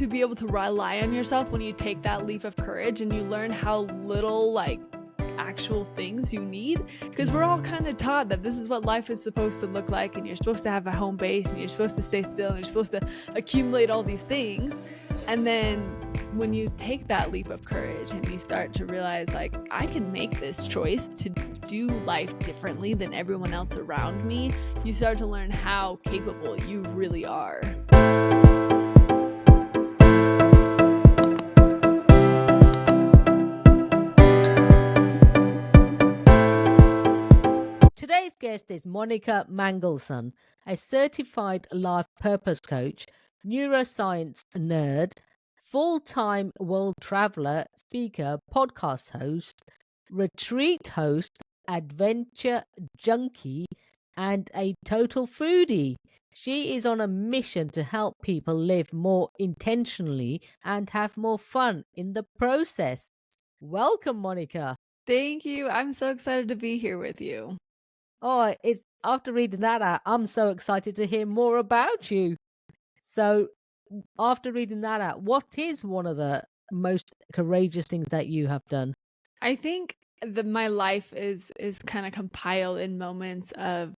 to be able to rely on yourself when you take that leap of courage and you learn how little like actual things you need, because we're all kind of taught that this is what life is supposed to look like, and you're supposed to have a home base, and you're supposed to stay still, and you're supposed to accumulate all these things. And then when you take that leap of courage and you start to realize, like, I can make this choice to do life differently than everyone else around me, you start to learn how capable you really are. Today's guest is Monica Mangelson, a certified life purpose coach, neuroscience nerd, full-time world traveler, speaker, podcast host, retreat host, adventure junkie, and a total foodie. She is on a mission to help people live more intentionally and have more fun in the process. Welcome, Monica. Thank you. I'm so excited to be here with you. Oh, it's after reading that out, I'm so excited to hear more about you. So, after reading that out, what is one of the most courageous things that you have done? I think my life is kind of compiled in moments of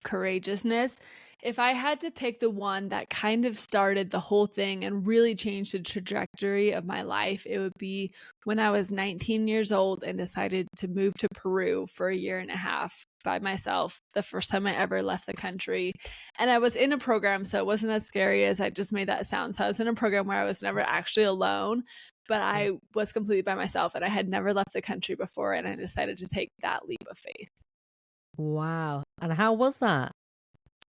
courageousness. If I had to pick the one that kind of started the whole thing and really changed the trajectory of my life, it would be when I was 19 years old and decided to move to Peru for a year and a half by myself, the first time I ever left the country. And I was in a program, so it wasn't as scary as I just made that sound. So I was in a program where I was never actually alone, but I was completely by myself, and I had never left the country before, and I decided to take that leap of faith. Wow. And how was that?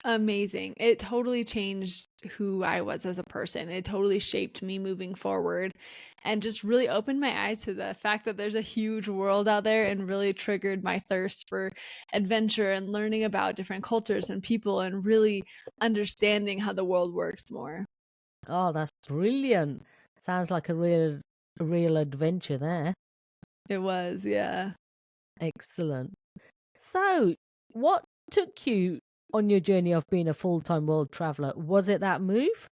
Amazing. It totally changed who I was as a person. It totally shaped me moving forward and just really opened my eyes to the fact that there's a huge world out there, and really triggered my thirst for adventure and learning about different cultures and people and really understanding how the world works more. Oh, that's brilliant. Sounds like a real adventure there. It was, yeah. Excellent. So, what took you on your journey of being a full-time world traveler? Was it that move?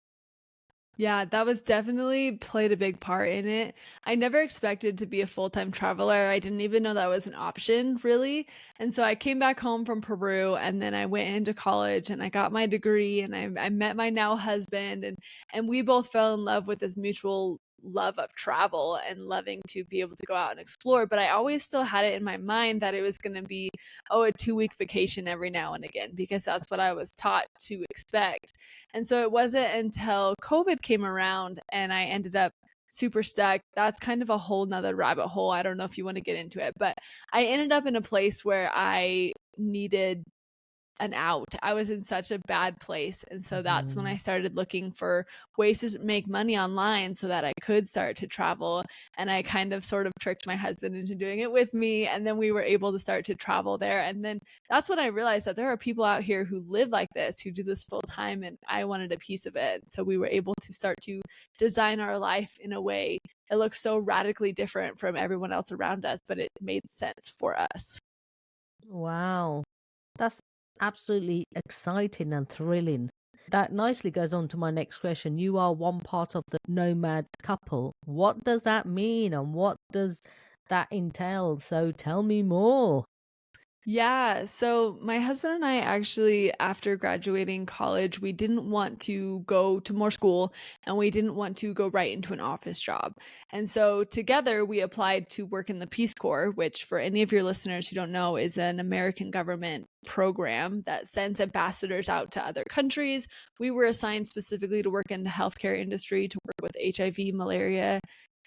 Yeah, that was definitely played a big part in it. I never expected to be a full-time traveler. I didn't even know that was an option, really. And so I came back home from Peru, and then I went into college and I got my degree, and I met my now husband, and we both fell in love with this mutual love of travel and loving to be able to go out and explore. But I always still had it in my mind that it was going to be, a 2-week vacation every now and again, because that's what I was taught to expect. And so it wasn't until COVID came around and I ended up super stuck. That's kind of a whole nother rabbit hole. I don't know if you want to get into it, but I ended up in a place where I needed an out. I was in such a bad place. And so that's when I started looking for ways to make money online so that I could start to travel. And I kind of sort of tricked my husband into doing it with me. And then we were able to start to travel there. And then that's when I realized that there are people out here who live like this, who do this full time. And I wanted a piece of it. So we were able to start to design our life in a way that looks so radically different from everyone else around us, but it made sense for us. Wow. That's absolutely exciting and thrilling. That nicely goes on to my next question. You are one part of the nomad couple. What does that mean, and what does that entail? So tell me more. Yeah, so my husband and I actually, after graduating college, we didn't want to go to more school, and we didn't want to go right into an office job. And so together we applied to work in the Peace Corps, which, for any of your listeners who don't know, is an American government program that sends ambassadors out to other countries. We were assigned specifically to work in the healthcare industry, to work with HIV, malaria,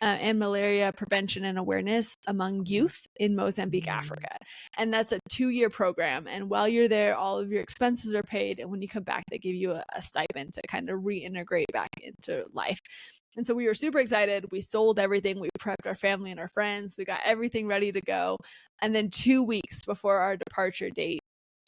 and malaria prevention and awareness among youth in Mozambique, Africa. And that's a 2-year program. And while you're there, all of your expenses are paid. And when you come back, they give you a stipend to kind of reintegrate back into life. And so we were super excited. We sold everything. We prepped our family and our friends. We got everything ready to go. And then 2 weeks before our departure date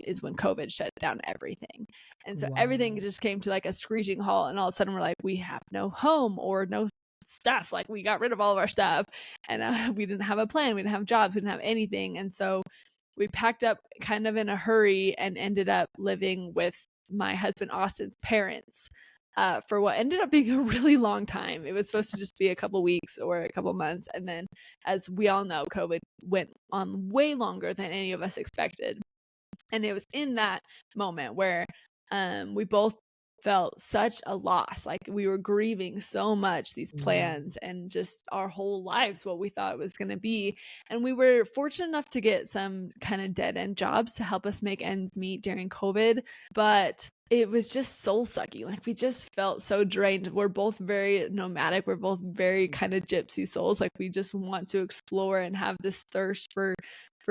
is when COVID shut down everything. And so everything just came to like a screeching halt. And all of a sudden we're like, we have no home or no stuff. Like, we got rid of all of our stuff, and we didn't have a plan. We didn't have jobs. We didn't have anything. And so we packed up kind of in a hurry and ended up living with my husband Austin's parents for what ended up being a really long time. It was supposed to just be a couple weeks or a couple months. And then, as we all know, COVID went on way longer than any of us expected. And it was in that moment where we both felt such a loss. Like we were grieving so much these plans and just our whole lives, what we thought it was going to be. And we were fortunate enough to get some kind of dead end jobs to help us make ends meet during COVID. But it was just soul sucking. Like we just felt so drained. We're both very nomadic. We're both very kind of gypsy souls. Like we just want to explore and have this thirst for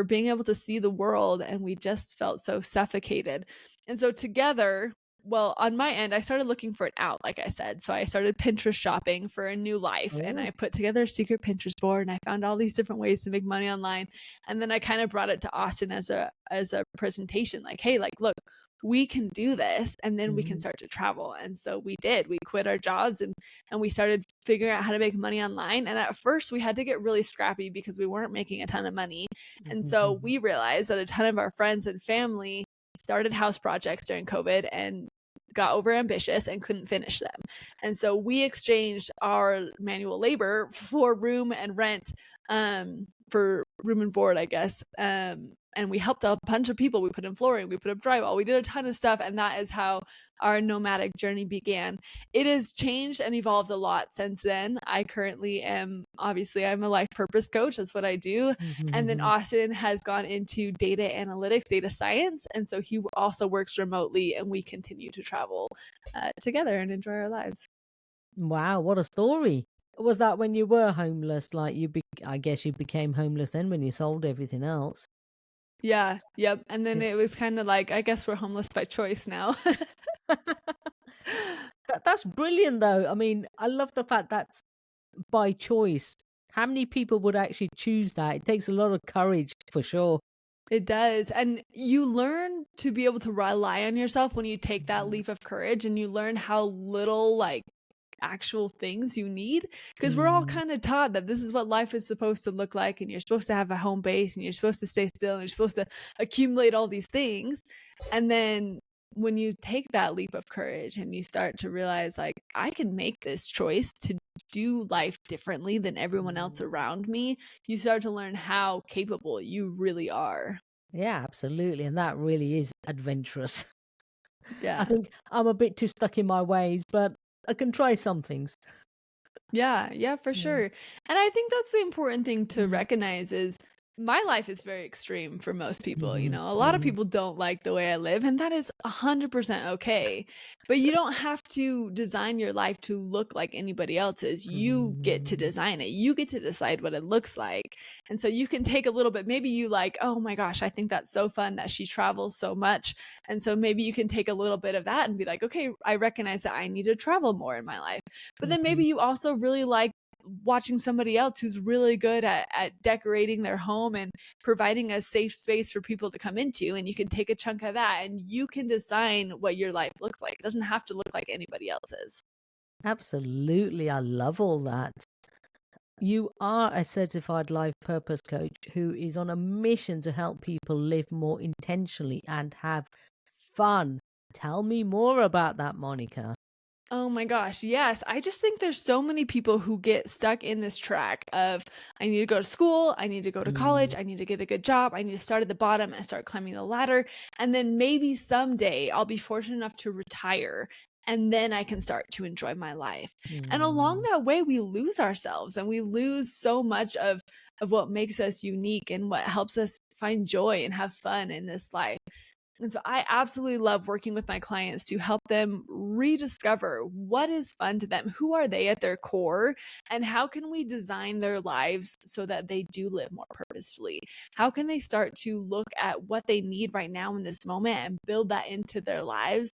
being able to see the world, and we just felt so suffocated. And so together, well, on my end, I started looking for an out, like I said. So I started Pinterest shopping for a new life, and I put together a secret Pinterest board, and I found all these different ways to make money online. And then I kind of brought it to Austin as a presentation, like, hey, like, look, we can do this, and then we can start to travel. And so we did. We quit our jobs and we started figuring out how to make money online. And at first we had to get really scrappy because we weren't making a ton of money. And so we realized that a ton of our friends and family started house projects during COVID and got over ambitious and couldn't finish them. And so we exchanged our manual labor for room and rent, for room and board, I guess. And we helped a bunch of people. We put in flooring, we put up drywall, we did a ton of stuff. And that is how our nomadic journey began. It has changed and evolved a lot since then. I currently am, obviously, I'm a life purpose coach. That's what I do. And then Austin has gone into data analytics, data science. And so he also works remotely, and we continue to travel together and enjoy our lives. Wow, what a story. Was that when you were homeless? Like I guess you became homeless then when you sold everything else. Yeah, yep. And then Yeah. it was kind of like, I guess we're homeless by choice now. That's brilliant though. I mean, I love the fact that's by choice. How many people would actually choose that? It takes a lot of courage for sure. It does. And you learn to be able to rely on yourself when you take that leap of courage, and you learn how little like actual things you need, because we're all Mm, kind of taught that this is what life is supposed to look like, and you're supposed to have a home base, and you're supposed to stay still, and you're supposed to accumulate all these things. And then when you take that leap of courage and you start to realize, like, I can make this choice to do life differently than everyone else around me, you start to learn how capable you really are. yeah, absolutely. And that really is adventurous. I Yeah. think I'm a bit too stuck in my ways, but I can try some things. Yeah, yeah, for Yeah. sure. And I think that's the important thing to Mm. recognize is my life is very extreme for most people. You Mhm, know, a lot of mhm, people don't like the way I live, and that is 100% okay. But you don't have to design your life to look like anybody else's. You get to mm. design it. You get to decide what it looks like. And so you can take a little bit, maybe you like, oh my gosh, I think that's so fun that she travels so much. And so maybe you can take a little bit of that and be like, okay, I recognize that I need to travel more in my life. But then Mhm. maybe you also really like watching somebody else who's really good at decorating their home and providing a safe space for people to come into, and you can take a chunk of that and you can design what your life looks like. It doesn't have to look like anybody else's. Absolutely. I love all that. You are a certified life purpose coach who is on a mission to help people live more intentionally and have fun. Tell me more about that, Monica. Oh my gosh, yes. I just think there's so many people who get stuck in this track of, I need to go to school, I need to go to college, Mm, I need to get a good job, I need to start at the bottom and start climbing the ladder. And then maybe someday I'll be fortunate enough to retire, and then I can start to enjoy my life. And along mm, that way, we lose ourselves, and we lose so much of what makes us unique and what helps us find joy and have fun in this life. And so I absolutely love working with my clients to help them rediscover what is fun to them, who are they at their core, and how can we design their lives so that they do live more purposefully? How can they start to look at what they need right now in this moment and build that into their lives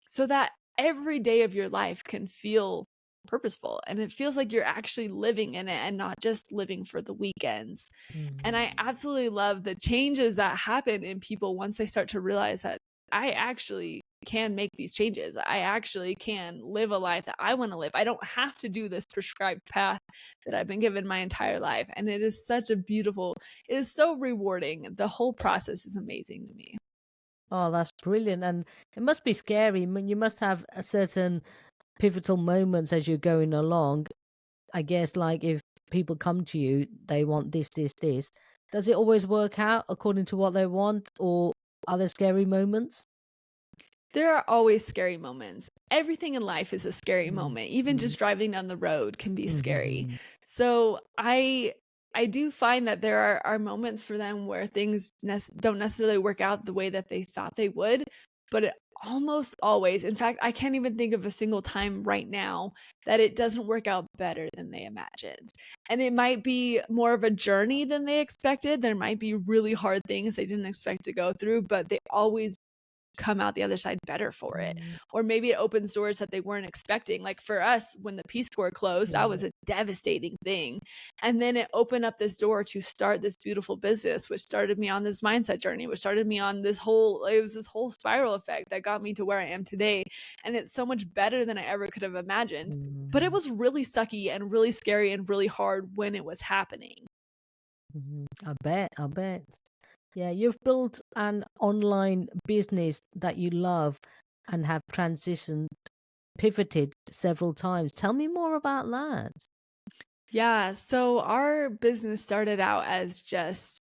so that every day of your life can feel purposeful and it feels like you're actually living in it and not just living for the weekends. And I mm. absolutely love the changes that happen in people once they start to realize that I actually can make these changes. I actually can live a life that I want to live. I don't have to do this prescribed path that I've been given my entire life. And it is such a beautiful, it is so rewarding. The whole process is amazing to me. Oh, that's brilliant. And it must be scary. I mean, you must have a certain pivotal moments as you're going along. I guess, like, if people come to you, they want this, this, this. Does it always work out according to what they want, or are there scary moments? There are always scary moments. Everything in life is a scary Mm, moment. Even mm, just driving down the road can be scary. mhm, So I do find that there are moments for them where things don't necessarily work out the way that they thought they would, but it almost always, in fact, I can't even think of a single time right now that it doesn't work out better than they imagined. And it might be more of a journey than they expected. There might be really hard things they didn't expect to go through, but they always come out the other side better for it. mm, Or maybe it opens doors that they weren't expecting. Like for us, when the Peace Corps closed, that was yeah. a devastating thing. And then it opened up this door to start this beautiful business, which started me on this mindset journey, which started me on it was this whole spiral effect that got me to where I am today. And it's so much better than I ever could have imagined. But it Mm, was really sucky and really scary and really hard when it was happening. mhm. I bet, I bet. Yeah, you've built an online business that you love and have transitioned, pivoted several times. Tell me more about that. Yeah, so our business started out as just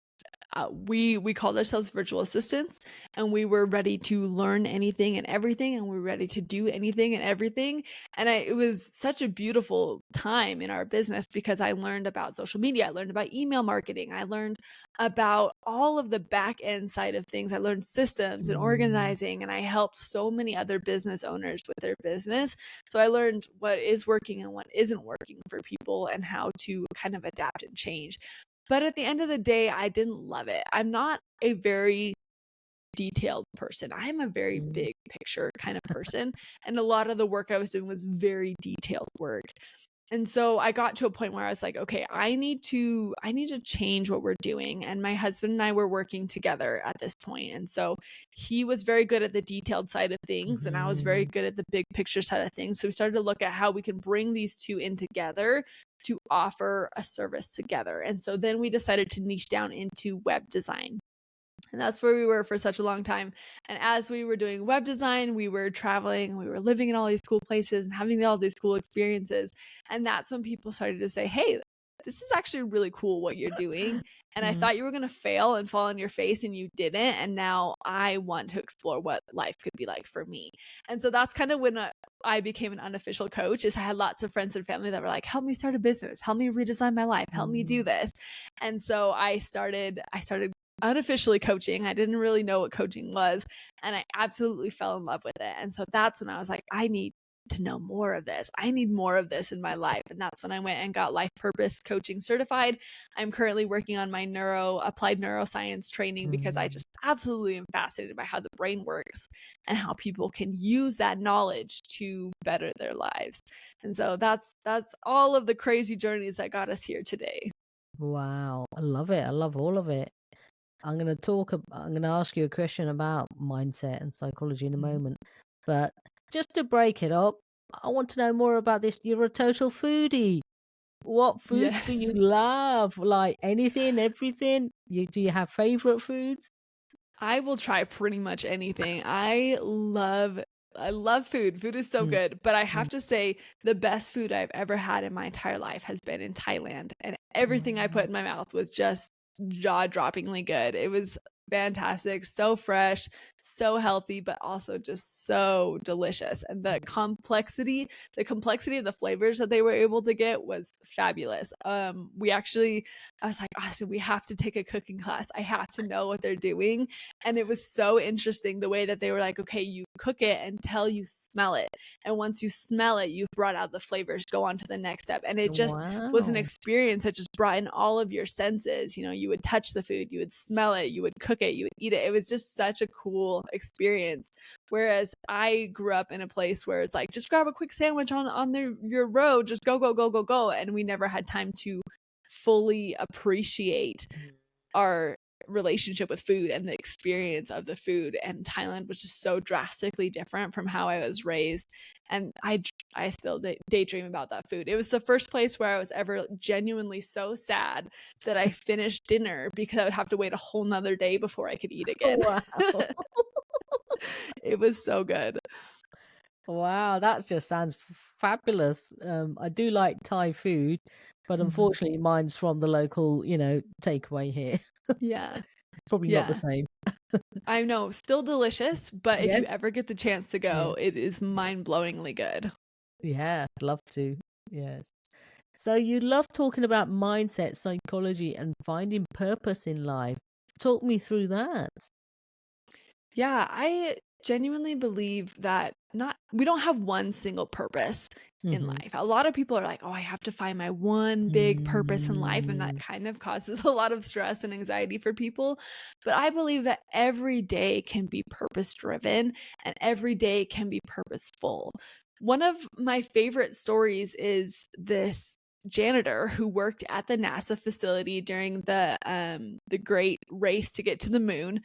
we called ourselves virtual assistants, and we were ready to learn anything and everything, and we were ready to do anything and everything. And it was such a beautiful time in our business because I learned about social media, I learned about email marketing, I learned about all of the back end side of things, I learned systems and Mm, organizing, and I helped so many other business owners with their business. So I learned what is working and what isn't working for people and how to kind of adapt and change. But at the end of the day, I didn't love it. I'm not a very detailed person. I am a very mm, big picture kind of person. And a lot of the work I was doing was very detailed work. And so I got to a point where I was like, okay, I need to change what we're doing. And my husband and I were working together at this point. And so he was very good at the detailed side of things and I was very mhm, good at the big picture side of things. So we started to look at how we can bring these two in together to offer a service together. And so then we decided to niche down into web design. And that's where we were for such a long time. And as we were doing web design, we were traveling, we were living in all these cool places and having all these cool experiences. And that's when people started to say, hey, this is actually really cool what you're doing. And I mm, thought you were going to fail and fall on your face, and you didn't. And now I want to explore what life could be like for me. And so that's kind of when I became an unofficial coach. Is I had lots of friends and family that were like, help me start a business, help me redesign my life, help me do mm. this. And so I started unofficially coaching. I didn't really know what coaching was, and I absolutely fell in love with it. And so that's when I was like, I need to know more of this. I need more of this in my life. And that's when I went and got life purpose coaching certified. I'm currently working on my applied neuroscience training because I Mm. just absolutely am fascinated by how the brain works and how people can use that knowledge to better their lives. And so that's all of the crazy journeys that got us here today. Wow, I love it. I love all of it. I'm going to ask you a question about mindset and psychology in a Mhm. moment. But just to break it up, I want to know more about this. You're a total foodie. What foods do Yes. you love? Like anything, everything? Do you have favorite foods? I will try pretty much anything. I love food. Food is so Mm, good, but I mm, have to say the best food I've ever had in my entire life has been in Thailand, and everything I put mm, in my mouth was just jaw-droppingly good. It was fantastic, so fresh, so healthy, but also just so delicious. And the complexity of the flavors that they were able to get was fabulous. I was like, Austin, we have to take a cooking class. I have to know what they're doing. And it was so interesting the way that they were like, okay, you cook it until you smell it. And once you smell it, you've brought out the flavors, go on to the next step. And it just was an wow. experience that just brought in all of your senses. You would touch the food, you would smell it, you would cook it, you would eat it. It was just such a cool experience. Whereas I grew up in a place where it's like, just grab a quick sandwich on your road, just go, go, go, go, go. And we never had time to fully appreciate Mm. our relationship with food and the experience of the food. And Thailand was just so drastically different from how I was raised. And I still daydream about that food. It was the first place where I was ever genuinely so sad that I finished dinner because I would have to wait a whole nother day before I could eat again. Wow. It was so good. Wow, that just sounds fabulous. I do like Thai food, but Mhm. unfortunately, mine's from the local, takeaway here. Yeah. Probably not the Yeah. same. I know, still delicious, but if you Yes. ever get the chance to Yeah. go, it is mind-blowingly good. Yeah, I'd love to. Yes. So you love talking about mindset, psychology, and finding purpose in life. Talk me through that. Yeah, I genuinely believe that not we don't have one single purpose in Mm-hmm. life. A lot of people are like, "Oh, I have to find my one big purpose in life," and that Mm-hmm. kind of causes a lot of stress and anxiety for people. But I believe that every day can be purpose driven and every day can be purposeful. One of my favorite stories is this janitor who worked at the NASA facility during the great race to get to the moon.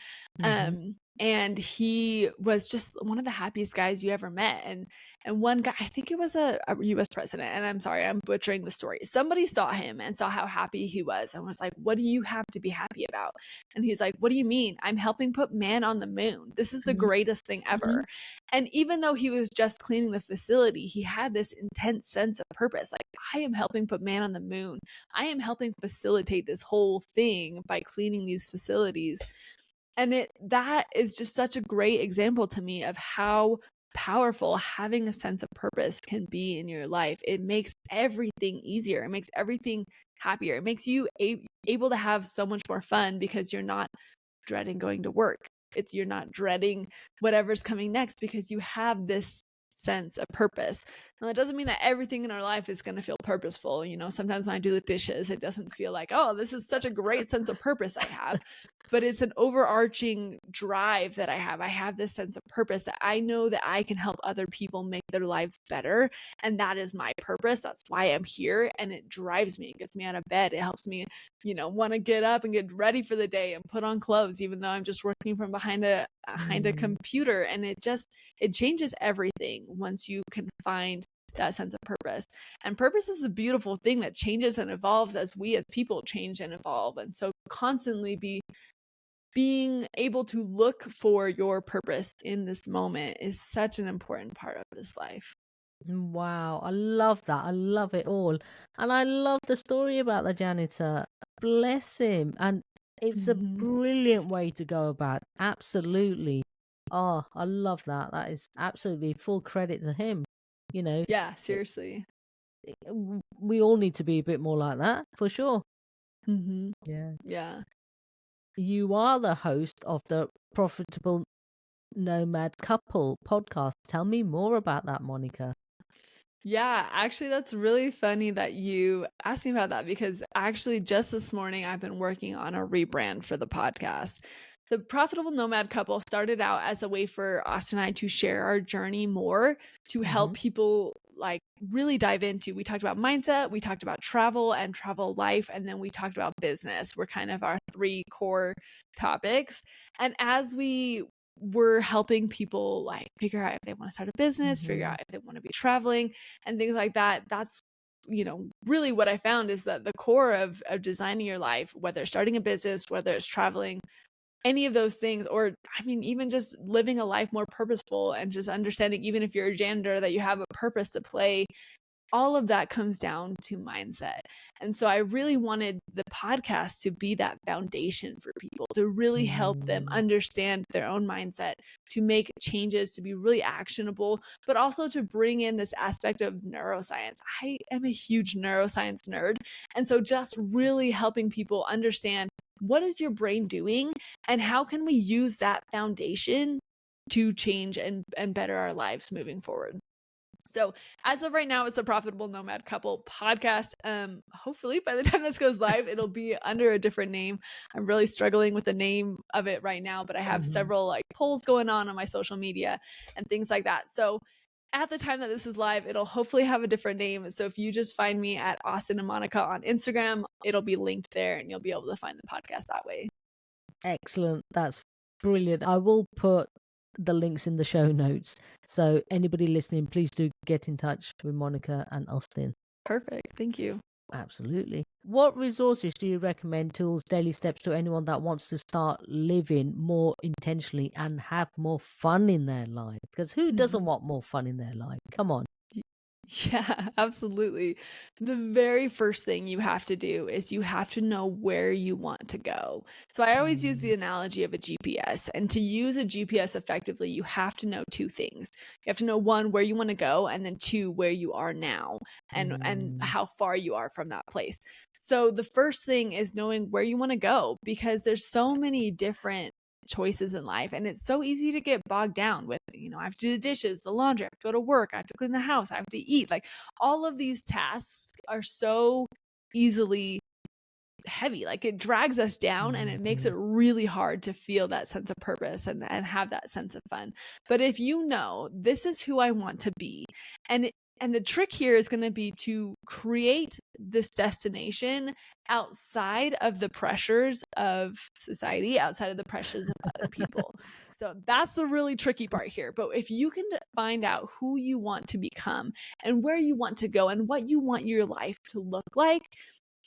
And he was just one of the happiest guys you ever met. And one guy, I think it was a US president, and I'm sorry, I'm butchering the story. Somebody saw him and saw how happy he was and was like, "What do you have to be happy about?" And he's like, "What do you mean? I'm helping put man on the moon. This is the Mm-hmm. greatest thing ever." And even though he was just cleaning the facility, he had this intense sense of purpose. Like, I am helping put man on the moon. I am helping facilitate this whole thing by cleaning these facilities. And that is just such a great example to me of how powerful having a sense of purpose can be in your life. It makes everything easier. It makes everything happier. It makes you able to have so much more fun because you're not dreading going to work. You're not dreading whatever's coming next because you have this sense of purpose. Now, that doesn't mean that everything in our life is going to feel purposeful. Sometimes when I do the dishes, it doesn't feel like, oh, this is such a great sense of purpose I have. But it's an overarching drive that I have. I have this sense of purpose that I know that I can help other people make their lives better. And that is my purpose. That's why I'm here. And it drives me. It gets me out of bed. It helps me want to get up and get ready for the day and put on clothes, even though I'm just working from behind a Mm-hmm. computer. And it changes everything once you can find that sense of purpose. And purpose is a beautiful thing that changes and evolves as we as people change and evolve. And so constantly being able to look for your purpose in this moment is such an important part of this life. Wow, I love that. I love it all. And I love the story about the janitor. Bless him. And it's a Mm-hmm. brilliant way to go about. Absolutely. Oh, I love that. That is absolutely full credit to him. You know, Yeah, it- seriously. we all need to be a bit more like that, for sure. Mm-hmm. Yeah. Yeah. You are the host of the Profitable Nomad Couple podcast. Tell me more about that, Monica. Yeah, actually, that's really funny that you asked me about that because actually, just this morning, I've been working on a rebrand for the podcast. The Profitable Nomad Couple started out as a way for Austin and I to share our journey more, to help Hmm. people like really dive into. We talked about mindset, we talked about travel and travel life, and then we talked about business. Were kind of our three core topics. And as we were helping people like figure out if they want to start a business, figure Hmm. out if they want to be traveling and things like that. That's really what I found is that the core of designing your life, whether starting a business, whether it's traveling, any of those things, or I mean, even just living a life more purposeful and just understanding, even if you're a janitor, that you have a purpose to play, all of that comes down to mindset. And so I really wanted the podcast to be that foundation for people, to really help them Mm. understand their own mindset, to make changes, to be really actionable, but also to bring in this aspect of neuroscience. I am a huge neuroscience nerd. And so just really helping people understand, what is your brain doing and how can we use that foundation to change and better our lives moving forward. So as of right now, it's the Profitable Nomad Couple podcast. Hopefully by the time this goes live, it'll be under a different name. I'm really struggling with the name of it right now, but I have Mhm. several like polls going on my social media and things like that. So at the time that this is live, it'll hopefully have a different name. So if you just find me at Austin and Monica on Instagram, it'll be linked there and you'll be able to find the podcast that way. Excellent. That's brilliant. I will put the links in the show notes. So anybody listening, please do get in touch with Monica and Austin. Perfect. Thank you. Absolutely. What resources do you recommend, tools, daily steps to anyone that wants to start living more intentionally and have more fun in their life? Because who doesn't Mhm. want more fun in their life? Come on. Yeah, absolutely. The very first thing you have to do is you have to know where you want to go. So I always use Mm, the analogy of a GPS. And to use a GPS effectively, you have to know two things. You have to know one, where you want to go, and then two, where you are now and mm, how far you are from that place. So the first thing is knowing where you want to go because there's so many different choices in life and it's so easy to get bogged down with, I have to do the dishes, the laundry, I have to go to work, I have to clean the house, I have to eat. Like all of these tasks are so easily heavy. Like it drags us down and it makes mhm, it really hard to feel that sense of purpose and have that sense of fun. But if you know this is who I want to be, and and the trick here is going to be to create this destination outside of the pressures of society, outside of the pressures of other people. So that's the really tricky part here. But if you can find out who you want to become and where you want to go and what you want your life to look like,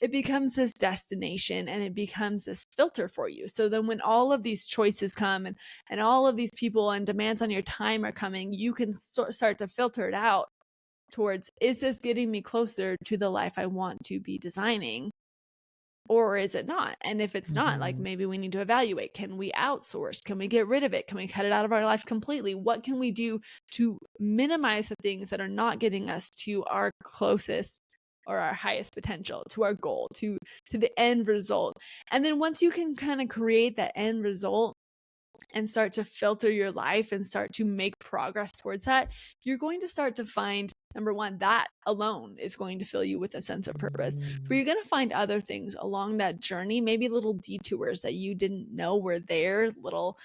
it becomes this destination and it becomes this filter for you. So then when all of these choices come and all of these people and demands on your time are coming, you can start to filter it out towards, is this getting me closer to the life I want to be designing? Or is it not? And if it's not, like mhm, maybe we need to evaluate, can we outsource? Can we get rid of it? Can we cut it out of our life completely? What can we do to minimize the things that are not getting us to our closest or our highest potential, to our goal, to the end result? And then once you can kind of create that end result and start to filter your life and start to make progress towards that, you're going to start to find, number one, that alone is going to fill you with a sense of purpose. But mm, you're going to find other things along that journey, maybe little detours that you didn't know were there, little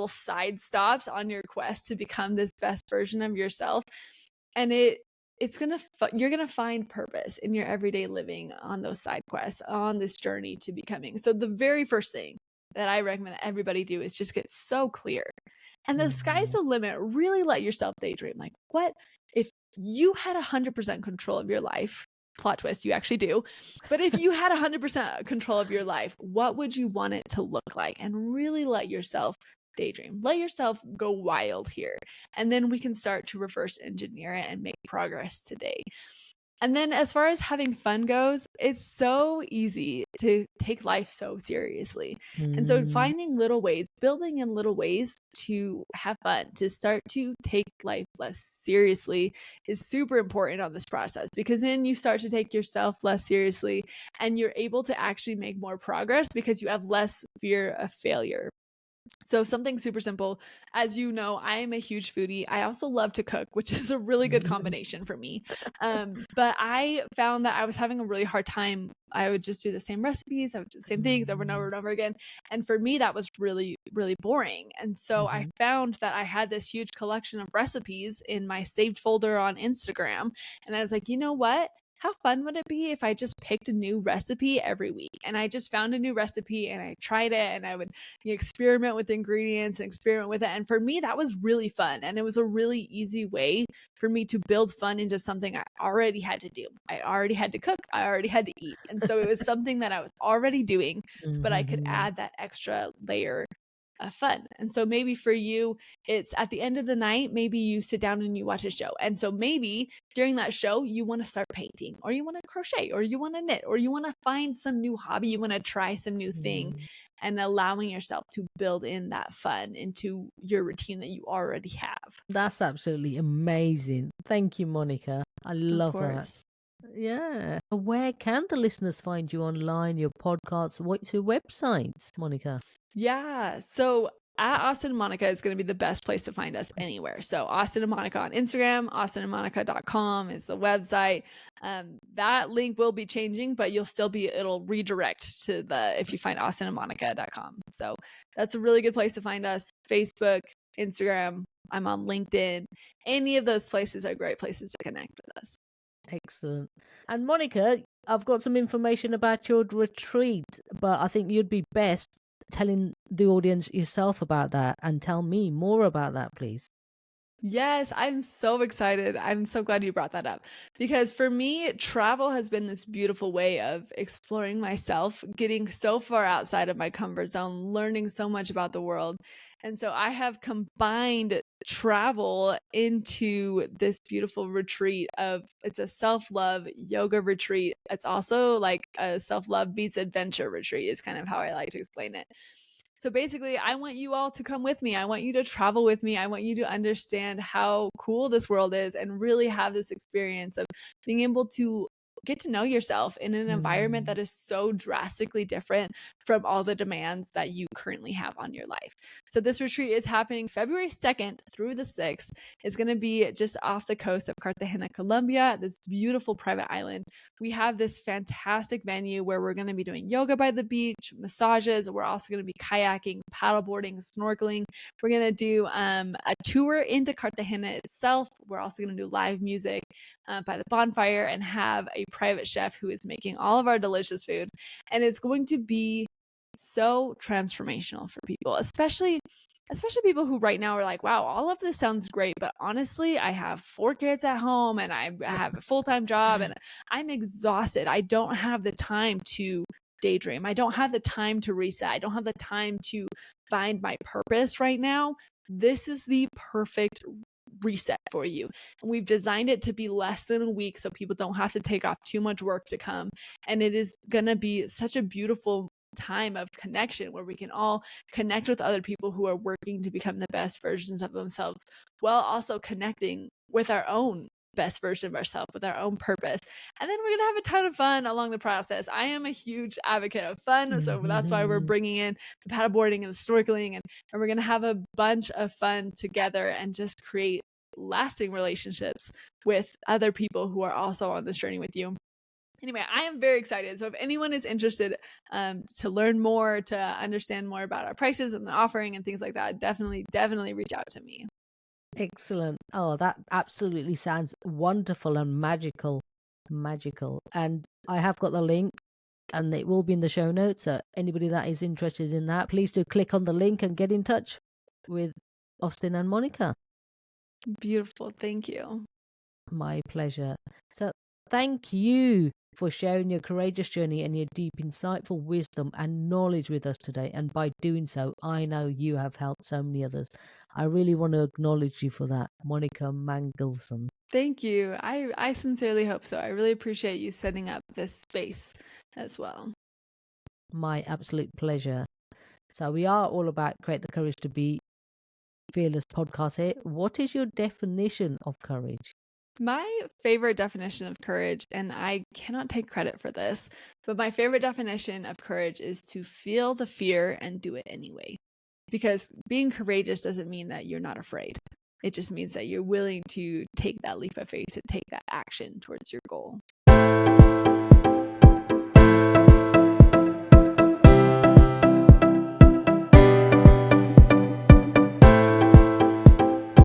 side stops on your quest to become this best version of yourself. And you're gonna find purpose in your everyday living on those side quests, on this journey to becoming. So the very first thing that I recommend that everybody do is just get so clear. And the sky's mhm. the limit. Really let yourself daydream. Like, what if you had 100% control of your life? Plot twist, you actually do. But if you had 100% control of your life, what would you want it to look like? And really let yourself daydream. Let yourself go wild here. And then we can start to reverse engineer it and make progress today. And then as far as having fun goes, it's so easy to take life so seriously. And so Mm, finding little ways, building in little ways to have fun, to start to take life less seriously is super important on this process because then you start to take yourself less seriously and you're able to actually make more progress because you have less fear of failure. So something super simple. As you know, I am a huge foodie. I also love to cook, which is a really good mhm, combination for me. But I found that I was having a really hard time. I would just do the same recipes, I would do the same things over and over mhm, and over again. And for me, that was really, really boring. And so I mhm, found that I had this huge collection of recipes in my saved folder on Instagram. And I was like, you know what? How fun would it be if I just picked a new recipe every week and I just found a new recipe and I tried it and I would experiment with ingredients and experiment with it. And for me, that was really fun. And it was a really easy way for me to build fun into something I already had to do. I already had to cook, I already had to eat. And so it was something that I was already doing, but I could mhm. add that extra layer of fun. And so maybe for you, it's at the end of the night, maybe you sit down and you watch a show. And so maybe during that show, you want to start painting, or you want to crochet, or you want to knit, or you want to find some new hobby, you want to try some new thing, Mm. and allowing yourself to build in that fun into your routine that you already have. That's absolutely amazing. Thank you, Monica. I Of love that. course. Yeah. Where can the listeners find you online, your podcasts? What's your website, Monica? Yeah. So at Austin and Monica is going to be the best place to find us anywhere. So Austin and Monica on Instagram, austinandmonica.com is the website. That link will be changing, but it'll redirect to if you find austinandmonica.com. So that's a really good place to find us. Facebook, Instagram, I'm on LinkedIn. Any of those places are great places to connect with us. Excellent. And Monica, I've got some information about your retreat, but I think you'd be best telling the audience yourself about that and tell me more about that, please. Yes, I'm so excited. I'm so glad you brought that up because for me, travel has been this beautiful way of exploring myself, getting so far outside of my comfort zone, learning so much about the world. And so I have combined travel into this beautiful retreat of it's a self-love yoga retreat. It's also like a self-love beats adventure retreat is kind of how I like to explain it. So basically, I want you all to come with me. I want you to travel with me. I want you to understand how cool this world is and really have this experience of being able to get to know yourself in an environment that is so drastically different from all the demands that you currently have on your life. So this retreat is happening February 2nd through the 6th. It's going to be just off the coast of Cartagena, Colombia, this beautiful private island. We have this fantastic venue where we're going to be doing yoga by the beach, massages. We're also going to be kayaking, paddleboarding, snorkeling. We're going to do a tour into Cartagena itself. We're also going to do live music by the bonfire and have a private chef who is making all of our delicious food. And it's going to be so transformational for people, especially people who right now are like, wow, all of this sounds great, but honestly, I have 4 kids at home and I have a full-time job and I'm exhausted. I don't have the time to daydream. I don't have the time to reset. I don't have the time to find my purpose right now. This is the perfect reset for you. And we've designed it to be less than a week so people don't have to take off too much work to come. And it is going to be such a beautiful time of connection where we can all connect with other people who are working to become the best versions of themselves while also connecting with our own best version of ourselves, with our own purpose. And then we're going to have a ton of fun along the process. I am a huge advocate of fun, so that's why we're bringing in the paddleboarding and the snorkeling, and we're going to have a bunch of fun together and just create lasting relationships with other people who are also on this journey with you. Anyway, I am very excited. So if anyone is interested to learn more, to understand more about our prices and the offering and things like that, definitely reach out to me. Excellent. Oh, that absolutely sounds wonderful and magical. Magical. And I have got the link and it will be in the show notes. So anybody that is interested in that, please do click on the link and get in touch with Austin and Monica. Beautiful. Thank you. My pleasure. So thank you for sharing your courageous journey and your deep, insightful wisdom and knowledge with us today. And by doing so, I know you have helped so many others. I really want to acknowledge you for that, Monica Mangelson. Thank you. I sincerely hope so. I really appreciate you setting up this space as well. My absolute pleasure. So we are all about Create the Courage to Be Fearless podcast here. What is your definition of courage? My favorite definition of courage, and I cannot take credit for this, but my favorite definition of courage is to feel the fear and do it anyway. Because being courageous doesn't mean that you're not afraid. It just means that you're willing to take that leap of faith, to take that action towards your goal.